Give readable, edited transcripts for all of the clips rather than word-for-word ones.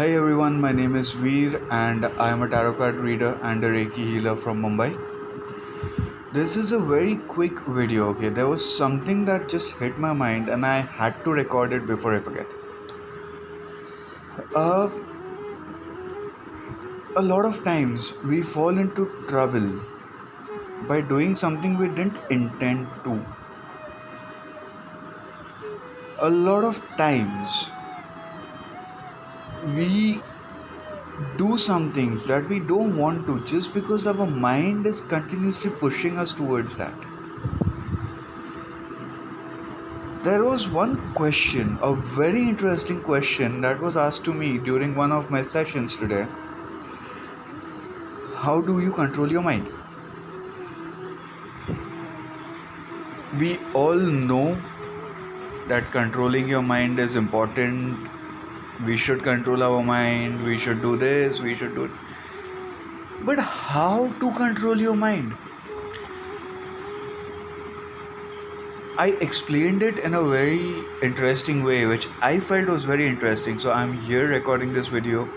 Hi everyone, my name is Veer and I am a tarot card reader and a Reiki healer from Mumbai. This is a very quick video, okay? There was something that just hit my mind and I had to record it before I forget. Uh, a lot of times we fall into trouble by doing something we didn't intend to. A lot of times we do some things that we don't want to just because our mind is continuously pushing us towards that. There was one question, a very interesting question that was asked to me during one of my sessions today. How do you control your mind? We all know that controlling your mind is important. We should control our mind, we should do this, we should do it. But how to control your mind? I explained it in a very interesting way, which I felt was very interesting. So I'm here recording this video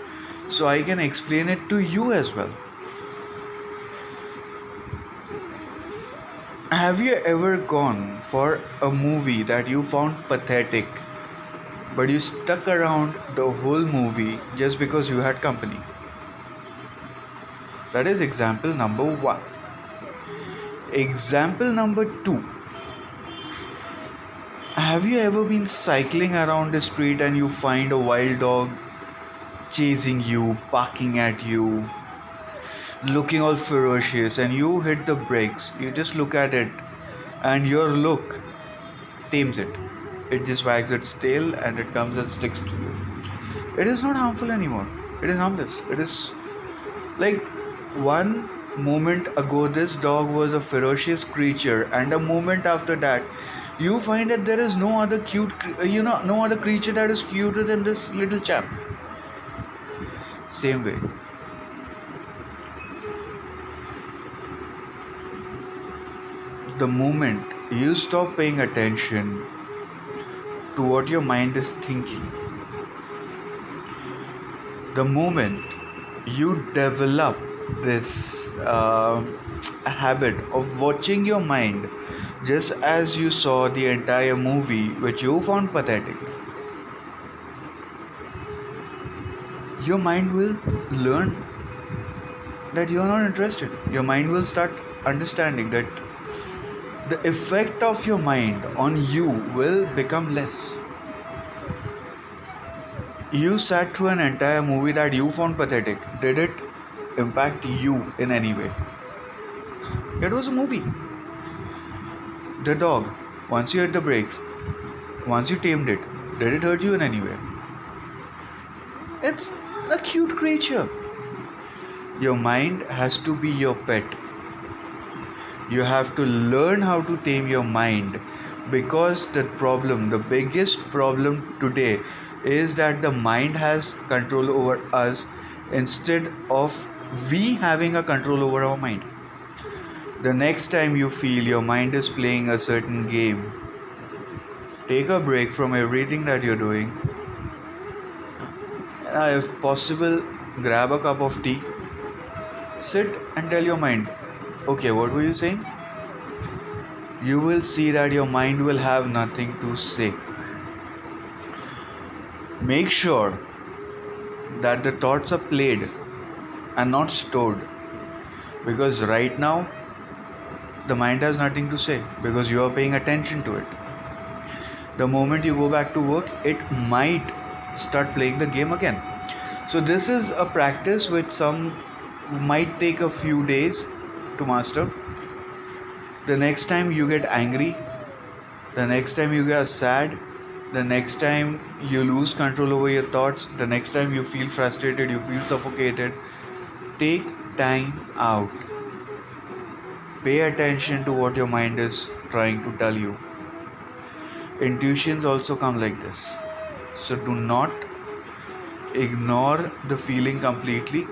so I can explain it to you as well. Have you ever gone for a movie that you found pathetic, but you stuck around the whole movie just because you had company? That is example number one. Example number two. Have you ever been cycling around the street and you find a wild dog chasing you, barking at you, looking all ferocious, and you hit the brakes? You just look at it and your look tames it. It just wags its tail and it comes and sticks to you. It is not harmful anymore. It is harmless. It is like one moment ago this dog was a ferocious creature, and a moment after that you find that there is no other no other creature that is cuter than this little chap. Same way. The moment you stop paying attention to what your mind is thinking, the moment you develop this habit of watching your mind just as you saw the entire movie which you found pathetic, your mind will learn that you are not interested. Your mind will start understanding that the effect of your mind on you will become less. You sat through an entire movie that you found pathetic. Did it impact you in any way? It was a movie. The dog, once you hit the brakes, once you tamed it, did it hurt you in any way? It's a cute creature. Your mind has to be your pet. You have to learn how to tame your mind, because the biggest problem today is that the mind has control over us instead of we having a control over our mind. The next time you feel your mind is playing a certain game, take a break from everything that you're doing. If possible, grab a cup of tea, sit and tell your mind, okay, what were you saying? You will see that your mind will have nothing to say. Make sure that the thoughts are played and not stored, because right now the mind has nothing to say because you are paying attention to it. The moment you go back to work, it might start playing the game again. So this is a practice which some might take a few days to master. The next time you get angry, the next time you get sad, the next time you lose control over your thoughts, the next time you feel frustrated, you feel suffocated, take time out. Pay attention to what your mind is trying to tell you. Intuitions also come like this. So do not ignore the feeling completely.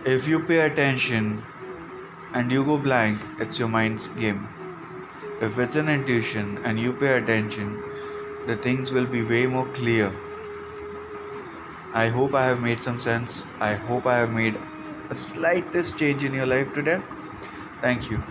If you pay attention and you go blank, it's your mind's game. If it's an intuition and you pay attention, the things will be way more clear. I hope I have made some sense. I hope I have made a slightest change in your life today. Thank you.